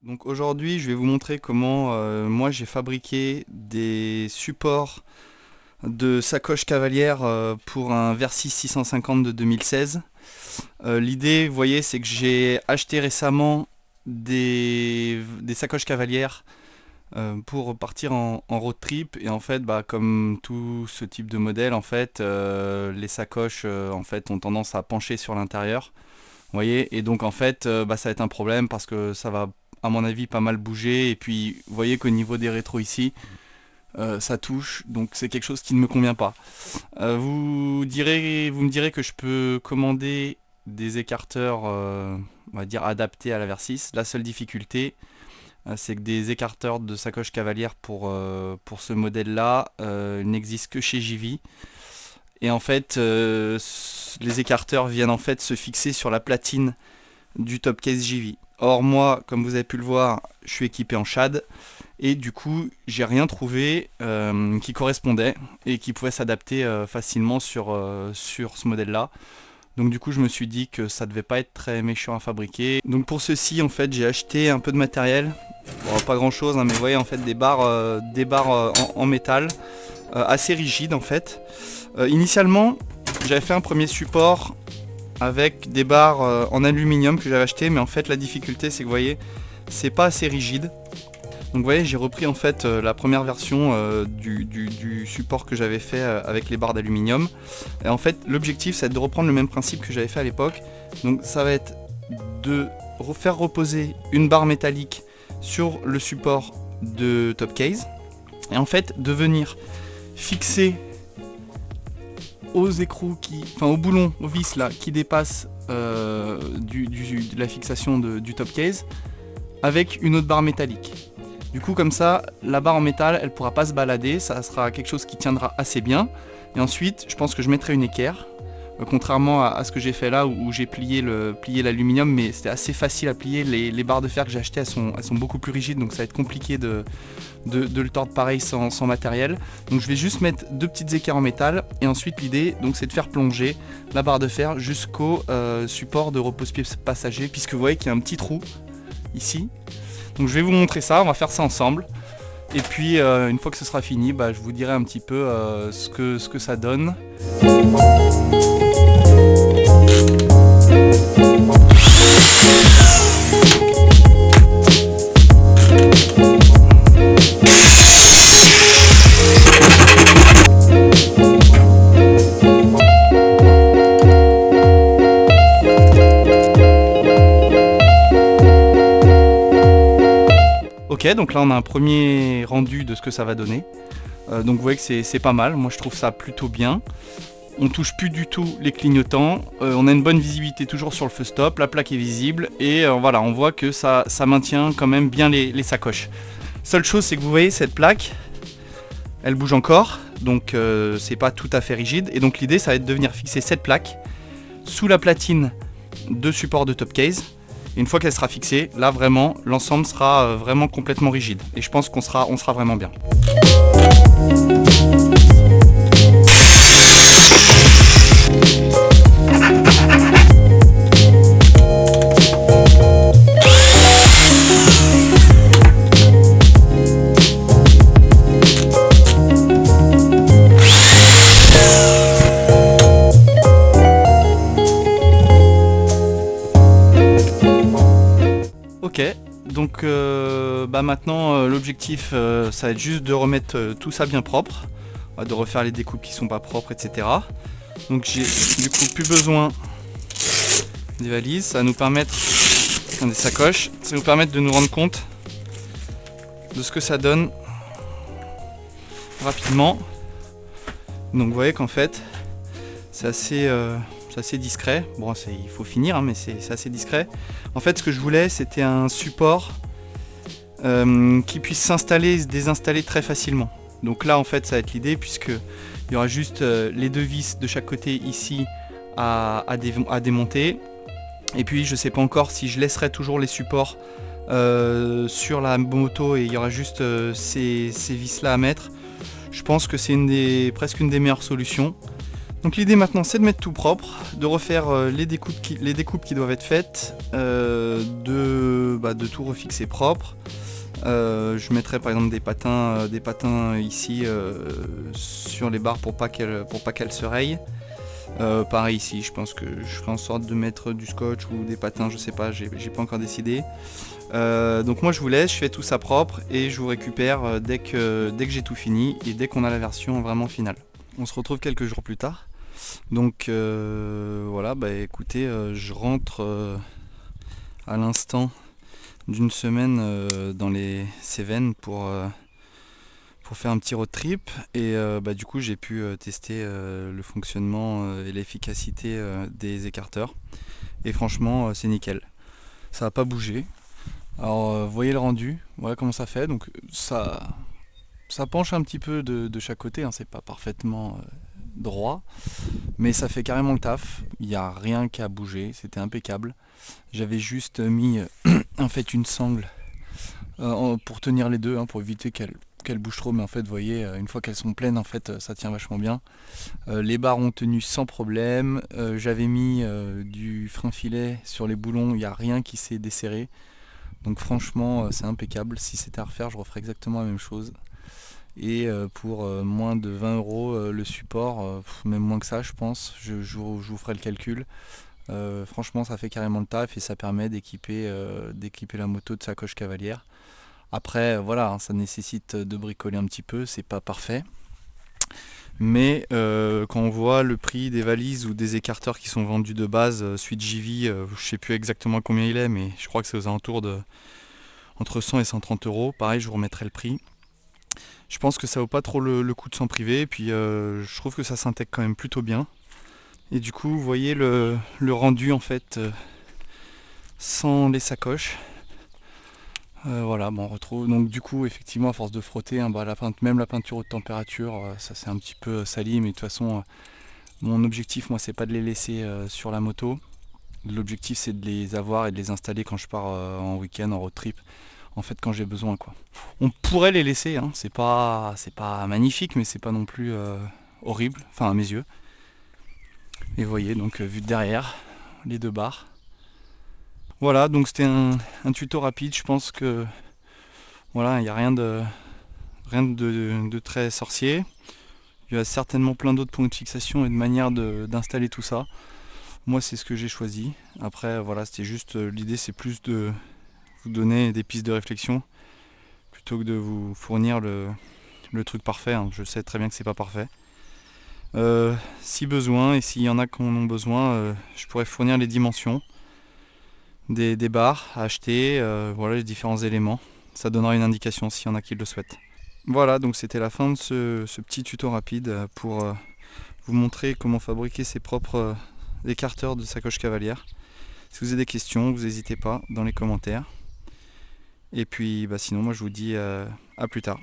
Donc aujourd'hui, je vais vous montrer comment moi j'ai fabriqué des supports de sacoche cavalière pour un Versys 650 de 2016. L'idée, vous voyez, c'est que j'ai acheté récemment des sacoches cavalières pour partir en road trip. Et en fait, comme tout ce type de modèle, en fait, les sacoches en fait, ont tendance à pencher sur l'intérieur. Vous voyez, et donc en fait, ça va être un problème parce que ça va, à mon avis, pas mal bouger. Et puis, vous voyez qu'au niveau des rétros ici, ça touche, donc c'est quelque chose qui ne me convient pas. Vous me direz que je peux commander des écarteurs, on va dire adaptés à la Versys. La seule difficulté, c'est que des écarteurs de sacoche cavalière pour ce modèle-là n'existent que chez JV. Et en fait, les écarteurs viennent en fait se fixer sur la platine du top case JV. Or moi, comme vous avez pu le voir, je suis équipé en shad et du coup, j'ai rien trouvé qui correspondait et qui pouvait s'adapter facilement sur ce modèle-là. Donc du coup, je me suis dit que ça devait pas être très méchant à fabriquer. Donc pour ceci, en fait, j'ai acheté un peu de matériel. Bon, pas grand-chose, hein, mais vous voyez en fait des barres, en métal assez rigides en fait. Initialement, j'avais fait un premier support avec des barres en aluminium que j'avais acheté, mais en fait la difficulté c'est que vous voyez, c'est pas assez rigide. Donc vous voyez, j'ai repris en fait la première version du support que j'avais fait avec les barres d'aluminium. Et en fait, l'objectif c'est de reprendre le même principe que j'avais fait à l'époque. Donc ça va être de faire reposer une barre métallique sur le support de top case et en fait de venir fixer aux écrous au boulon, aux vis là, qui dépassent de la fixation du top case avec une autre barre métallique. Du coup, comme ça, la barre en métal, elle pourra pas se balader, ça sera quelque chose qui tiendra assez bien. Et ensuite, je pense que je mettrai une équerre, contrairement à ce que j'ai fait là où j'ai plié l'aluminium, mais c'était assez facile à plier. Les barres de fer que j'ai achetées, elles sont beaucoup plus rigides, donc ça va être compliqué de le tordre pareil sans matériel. Donc je vais juste mettre deux petites équerres en métal et ensuite l'idée donc c'est de faire plonger la barre de fer jusqu'au support de repose-pied passager, puisque vous voyez qu'il y a un petit trou ici. Donc je vais vous montrer ça, on va faire ça ensemble. Et puis une fois que ce sera fini, je vous dirai un petit peu ce que ça donne. Ok, donc là on a un premier rendu de ce que ça va donner. Donc vous voyez que c'est pas mal, moi je trouve ça plutôt bien. On touche plus du tout les clignotants, on a une bonne visibilité toujours sur le feu stop, la plaque est visible et voilà, on voit que ça maintient quand même bien les sacoches. Seule chose, c'est que vous voyez cette plaque, elle bouge encore, donc c'est pas tout à fait rigide. Et donc l'idée ça va être de venir fixer cette plaque sous la platine de support de top case. Et une fois qu'elle sera fixée, là vraiment, l'ensemble sera vraiment complètement rigide. Et je pense qu'on sera vraiment bien. Ok, donc maintenant l'objectif ça va être juste de remettre tout ça bien propre, de refaire les découpes qui sont pas propres, etc. Donc j'ai du coup plus besoin des valises, ça va nous permettre, des sacoches, ça va nous permettre de nous rendre compte de ce que ça donne rapidement. Donc vous voyez qu'en fait c'est assez discret. Bon, il faut finir, hein, mais c'est assez discret. En fait, ce que je voulais, c'était un support qui puisse s'installer et se désinstaller très facilement. Donc là, en fait, ça va être l'idée, puisque il y aura juste les deux vis de chaque côté ici à démonter. Et puis, je sais pas encore si je laisserai toujours les supports sur la moto et il y aura juste ces vis là à mettre. Je pense que c'est presque une des meilleures solutions. Donc l'idée maintenant c'est de mettre tout propre, de refaire les découpes qui doivent être faites, de tout refixer propre. Je mettrai par exemple des patins ici sur les barres pour pas qu'elles se rayent. Pareil ici, je pense que je ferai en sorte de mettre du scotch ou des patins, je sais pas, j'ai pas encore décidé. Donc moi je vous laisse, je fais tout ça propre et je vous récupère dès que j'ai tout fini et dès qu'on a la version vraiment finale. On se retrouve quelques jours plus tard. Donc voilà, écoutez, je rentre à l'instant d'une semaine dans les Cévennes pour faire un petit road trip et du coup j'ai pu tester le fonctionnement et l'efficacité des écarteurs et franchement c'est nickel, ça n'a pas bougé. Alors vous voyez le rendu, voilà comment ça fait, donc ça penche un petit peu de chaque côté, hein, c'est pas parfaitement droit, mais ça fait carrément le taf, il n'y a rien qu'à bouger, c'était impeccable. J'avais juste mis en fait une sangle pour tenir les deux, hein, pour éviter qu'elles bougent trop, mais en fait vous voyez, une fois qu'elles sont pleines, en fait ça tient vachement bien. Les barres ont tenu sans problème, j'avais mis du frein filet sur les boulons, il n'y a rien qui s'est desserré. Donc franchement c'est impeccable, si c'était à refaire je referais exactement la même chose. Et pour moins de 20 € le support, même moins que ça je pense, je vous ferai le calcul. Franchement ça fait carrément le taf et ça permet d'équiper la moto de sacoche cavalière. Après voilà, hein, ça nécessite de bricoler un petit peu, c'est pas parfait. Mais quand on voit le prix des valises ou des écarteurs qui sont vendus de base, suite JV, je sais plus exactement combien il est, mais je crois que c'est aux alentours de entre 100 et 130 €. Pareil, je vous remettrai le prix. Je pense que ça vaut pas trop le coup de s'en priver, et puis je trouve que ça s'intègre quand même plutôt bien. Et du coup, vous voyez le rendu en fait sans les sacoches. Voilà, on retrouve donc du coup effectivement à force de frotter, hein, même la peinture haute température, ça c'est un petit peu sali, mais de toute façon mon objectif moi c'est pas de les laisser sur la moto. L'objectif c'est de les avoir et de les installer quand je pars en week-end, en road trip, en fait quand j'ai besoin quoi. On pourrait les laisser, hein, c'est pas magnifique, mais c'est pas non plus horrible, enfin à mes yeux. Et vous voyez donc vu de derrière les deux barres. Voilà, donc c'était un tuto rapide, je pense que voilà, il n'y a rien de très sorcier. Il y a certainement plein d'autres points de fixation et de manières d'installer tout ça. Moi c'est ce que j'ai choisi. Après voilà, c'était juste l'idée c'est plus de vous donner des pistes de réflexion plutôt que de vous fournir le truc parfait, hein. Je sais très bien que c'est pas parfait. Si besoin, et s'il y en a qui en ont besoin, je pourrais fournir les dimensions des barres à acheter, voilà les différents éléments. Ça donnera une indication s'il y en a qui le souhaitent. Voilà, donc c'était la fin de ce petit tuto rapide pour vous montrer comment fabriquer ses propres écarteurs de sacoche cavalière. Si vous avez des questions, vous n'hésitez pas dans les commentaires. Et puis sinon moi je vous dis à plus tard.